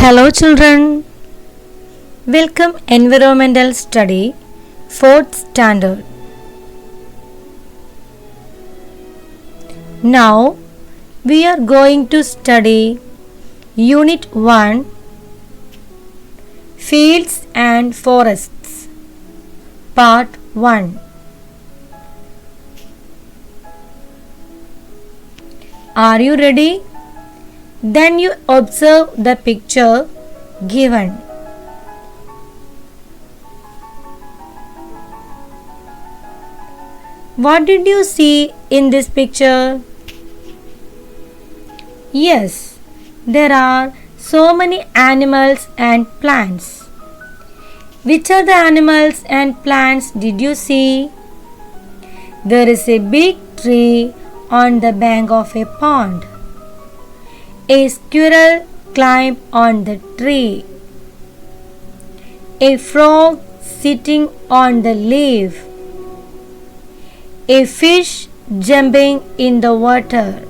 Hello children, welcome Environmental Study 4th Standard. Now we are going to study Unit 1 Fields and Forests Part 1. Are you ready? Then you observe the picture given. What did you see in this picture? Yes, there are so many animals and plants. Which are the animals and plants did you see? There is a big tree on the bank of a pond. A squirrel climbed on the tree. A frog sitting on the leaf. A fish jumping in the water.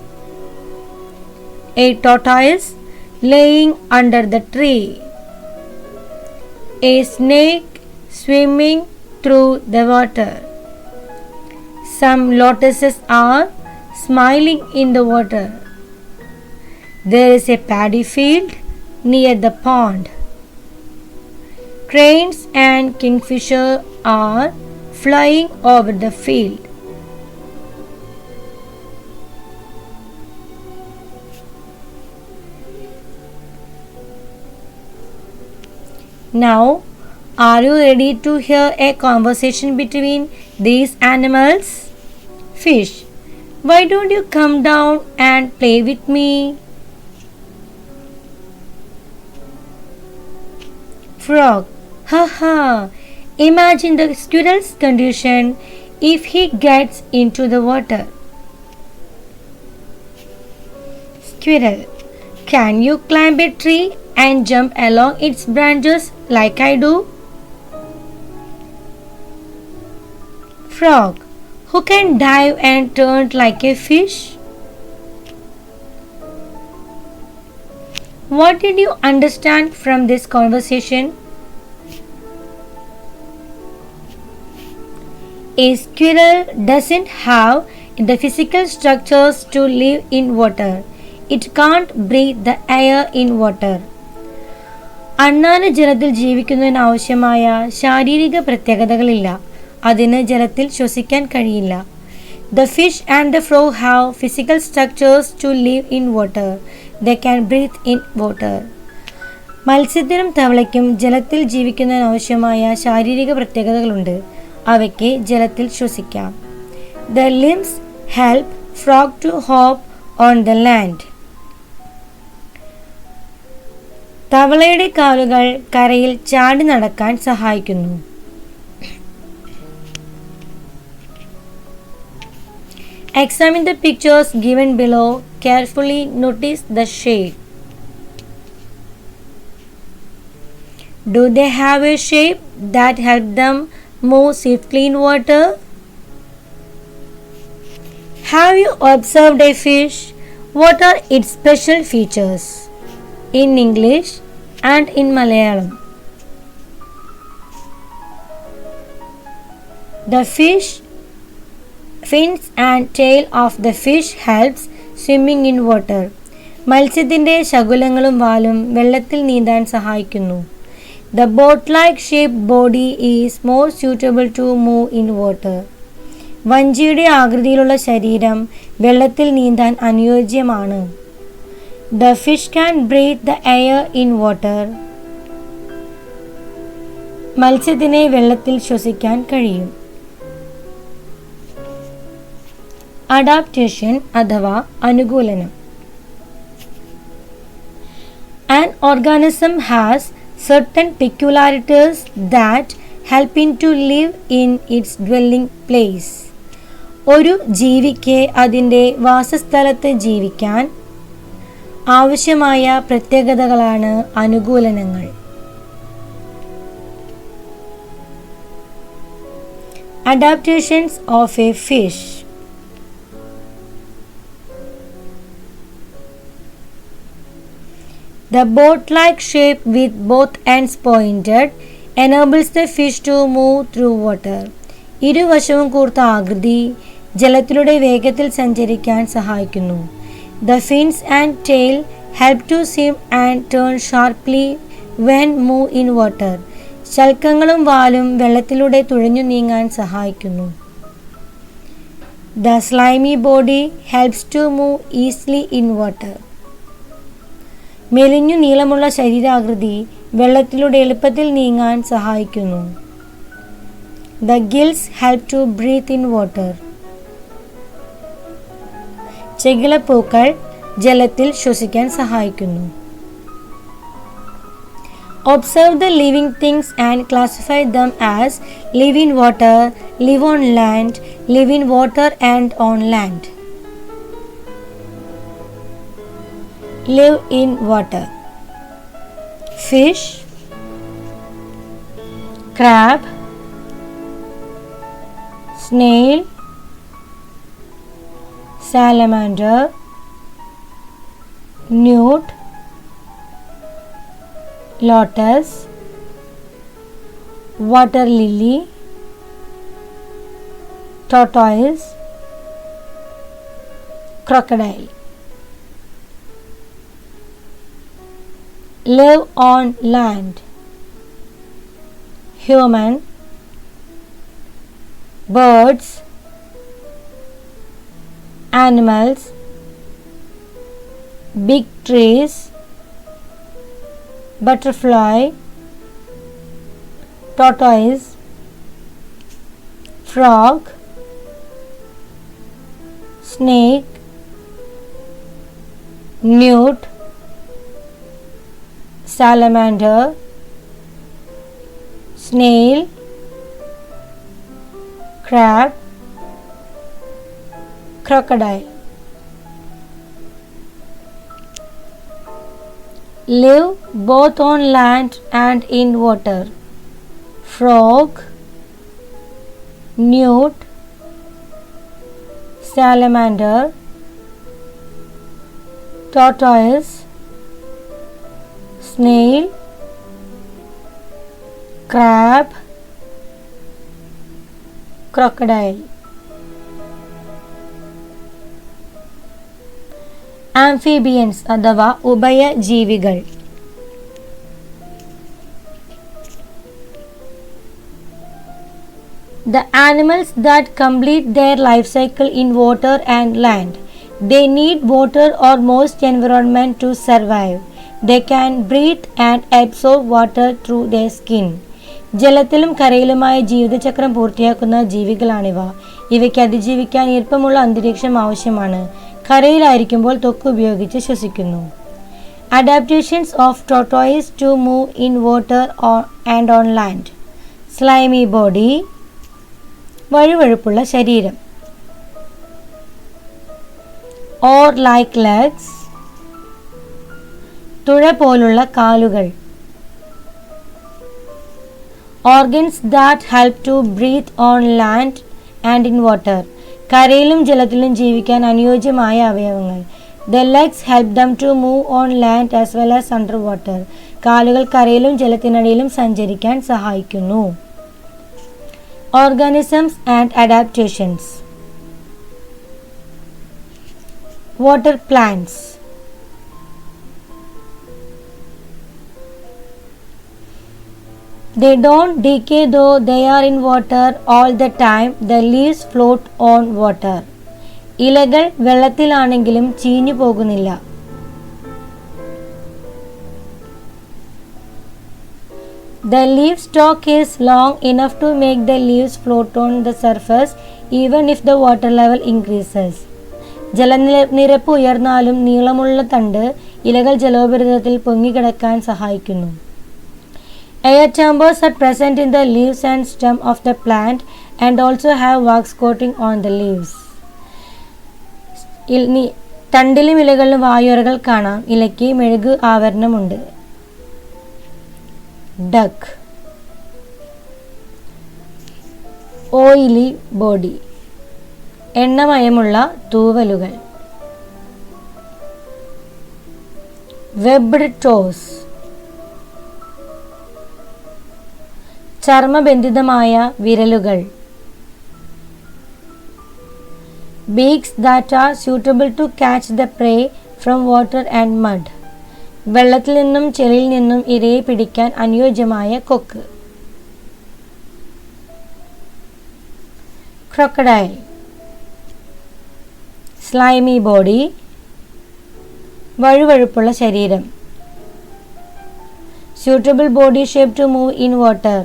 A tortoise laying under the tree. A snake swimming through the water. Some lotuses are smiling in the water. There is a paddy field near the pond. Cranes and kingfisher are flying over the field. Now, are you ready to hear a conversation between these animals? Fish, why don't you come down and play with me? Frog, haha, imagine the squirrel's condition if he gets into the water. Squirrel, can you climb a tree and jump along its branches like I do? Frog, who can dive and turn like a fish? What did you understand from this conversation? A squirrel doesn't have the physical structures to live in water. It can't breathe the air in water. അണ്ണാന് ജലത്തിൽ ജീവിക്കുന്നതിന് ആവശ്യമായ ശാരീരിക പ്രത്യേകതകളില്ല. അതിന് ജലത്തിൽ ശ്വസിക്കാൻ കഴിയില്ല. The fish and the frog have physical structures to live in water. They can breathe in water. മത്സ്യത്തിനും തവളയ്ക്കും ജലത്തിൽ ജീവിക്കുന്നതിന് ആവശ്യമായ ശാരീരിക പ്രത്യേകതകളുണ്ട്. അവയ്ക്ക് ജലത്തിൽ ശ്വസിക്കാം. The limbs help frog to hop on the land. തവളയുടെ കാലുകൾ കരയിൽ ചാടി നടക്കാൻ സഹായിക്കുന്നു. Examine the pictures given below. Carefully notice the shape. Do they have a shape that helps them move swiftly in water? Have you observed a fish? What are its special features? In English and in Malayalam. The fins and tail of the fish helps swimming in water. മത്സ്യത്തിൻ്റെ ശകുലങ്ങളും വാലും വെള്ളത്തിൽ നീന്താൻ സഹായിക്കുന്നു. The boat-like shaped body is more suitable to move in water. വഞ്ചിയുടെ ആകൃതിയിലുള്ള ശരീരം വെള്ളത്തിൽ നീന്താൻ അനുയോജ്യമാണ്. The fish can breathe the air in water. മത്സ്യത്തിനെ വെള്ളത്തിൽ ശ്വസിക്കാൻ കഴിയും. അഡാപ്റ്റേഷൻ അഥവാ അനുകൂലനം. An organism has certain peculiarities that help it to live in its dwelling place. ഒരു ജീവിക്ക് അതിൻ്റെ വാസസ്ഥലത്ത് ജീവിക്കാൻ ആവശ്യമായ പ്രത്യേകതകളാണ് അനുകൂലനങ്ങൾ. Adaptations of a fish. The boat-like shape with both ends pointed enables the fish to move through water. ഇരുവശവും കൂർത്ത ആകൃതി ജലത്തിലൂടെ വേഗത്തിൽ സഞ്ചരിക്കാൻ സഹായിക്കുന്നു. The fins and tail help to swim and turn sharply when move in water. ശൽക്കങ്ങളും വാലും വെള്ളത്തിലൂടെ തുഴഞ്ഞു നീങ്ങാൻ സഹായിക്കുന്നു. The slimy body helps to move easily in water. മെലിഞ്ഞു നീളമുള്ള ശരീരാകൃതി വെള്ളത്തിലൂടെ എളുപ്പത്തിൽ നീങ്ങാൻ സഹായിക്കുന്നു. The gills help to breathe in water. ചെകിളപ്പൂക്കൾ ജലത്തിൽ ശ്വസിക്കാൻ സഹായിക്കുന്നു. Observe the living things and classify them as live in water, live on land, live in water and on land. Live in water. Fish, crab, snail, salamander, newt, lotus, water lily, tortoise, crocodile. Live on land. Human, birds, animals, big trees, butterfly, tortoise, frog, snake, newt, salamander, snail, crab, crocodile. Live both on land and in water. Frog, newt, salamander, tortoise, snail, crab, crocodile. Amphibians അഥവാ ഉഭയജീവികൾ. The animals that complete their life cycle in water and land. They need water or moist environment to survive. They can breathe and absorb water through their skin. ജലത്തിലും കരയിലുമായ ജീവിതചക്രം പൂർത്തിയാക്കുന്ന ജീവികളാണിവ. ഇവയ്ക്ക് അതിജീവിക്കാൻ ഈർപ്പമുള്ള അന്തരീക്ഷം ആവശ്യമാണ്. കരയിലായിരിക്കുമ്പോൾ ത്വക്ക് ഉപയോഗിച്ച് ശ്വസിക്കുന്നു. Adaptations of tortoise to move in water and on land. Slimy body, വഴുവഴുപ്പുള്ള ശരീരം. ഓർ ലൈക്ക് ലെഗ്സ്, തുഴ പോലുള്ള കാലുകൾ. Organs that help to breathe on land and in water. കരയിലും ജലത്തിലും ജീവിക്കാൻ അനുയോജ്യമായ അവയവങ്ങൾ. The legs help them to move on land as well as under water. കാലുകൾ കരയിലും ജലത്തിനടിയിലും സഞ്ചരിക്കാൻ സഹായിക്കുന്നു. Organisms and adaptations. Water plants. They don't decay though they are in water all the time. The leaves float on water. ഇലകൾ വെള്ളത്തിലാണെങ്കിലും ചീഞ്ഞു പോകുന്നില്ല. The leaf stalk is long enough to make the leaves float on the surface even if the water level increases. ജലനിരപ്പ് ഉയർന്നാലും നീളമുള്ള തണ്ട് ഇലകൾ ജലോപരിതലത്തിൽ പൊങ്ങിക്കിടക്കാൻ സഹായിക്കുന്നു. Air chambers are present in the leaves and stem of the plant and also have wax coating on the leaves. തണ്ടിലും ഇലകളിലും വായുറകൾ കാണാം. ഇലയ്ക്ക് മെഴുക് ആവരണമുണ്ട്. Duck, oily body, എണ്ണമയമുള്ള തൂവലുകൾ. വെബ്ഡ് ടോസ്, ചർമ്മബന്ധിതമായ വിരലുകൾ. Beaks that are suitable to catch the prey from water and mud, വെള്ളത്തിൽ നിന്നും ചെളിയിൽ നിന്നും ഇരയെ പിടിക്കാൻ അനുയോജ്യമായ കൊക്ക്. ക്രൊക്കഡൈൽ, സ്ലൈമി ബോഡി, വഴുവഴുപ്പുള്ള ശരീരം. suitable body shape to move in water,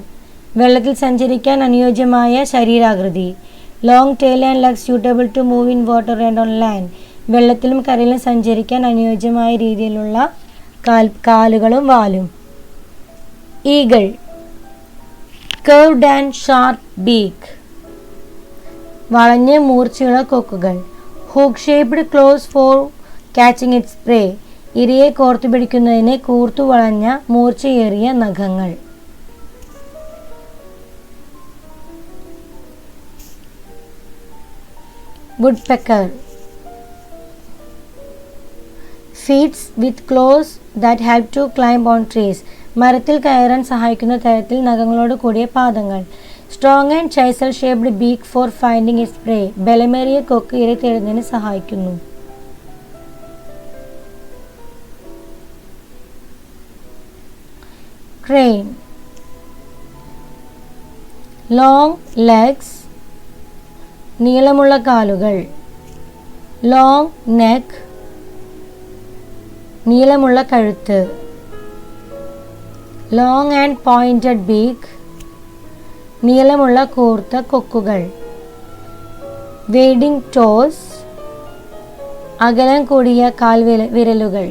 വെള്ളത്തിൽ സഞ്ചരിക്കാൻ അനുയോജ്യമായ ശരീരാകൃതി. Long tail and legs suitable to move in water and on land, വെള്ളത്തിലും കരയിലും സഞ്ചരിക്കാൻ അനുയോജ്യമായ രീതിയിലുള്ള കാലുകളും വാലും. Eagle, curved and sharp beak, വളഞ്ഞ മൂർച്ചയുള്ള കൊക്കുകൾ. Hook shaped claws for catching its prey, ഇരയെ കോർത്തു പിടിക്കുന്നതിന് കൂർത്തു വളഞ്ഞ മൂർച്ചയേറിയ നഖങ്ങൾ. woodpecker, feet with claws that help to climb on trees, മരത്തിൽ കയറാൻ സഹായിക്കുന്ന തരത്തിൽ നഖങ്ങളോട് കൂടിയ പാദങ്ങൾ. strong and chisel shaped beak for finding its prey, ബലമേറിയ കൊക്ക് ഇര തേടുന്നതിന് സഹായിക്കുന്നു. crane, long legs, നീളമുള്ള കാലുകൾ. ലോങ് നെക്ക്, നീളമുള്ള കഴുത്ത്. ലോങ് ആൻഡ് പോയിന്റഡ് ബീക്ക്, നീളമുള്ള കൂർത്ത കൊക്കുകൾ. വേഡിംഗ് ടോസ്, അകലം കൂടിയ കാൽവിരലുകൾ.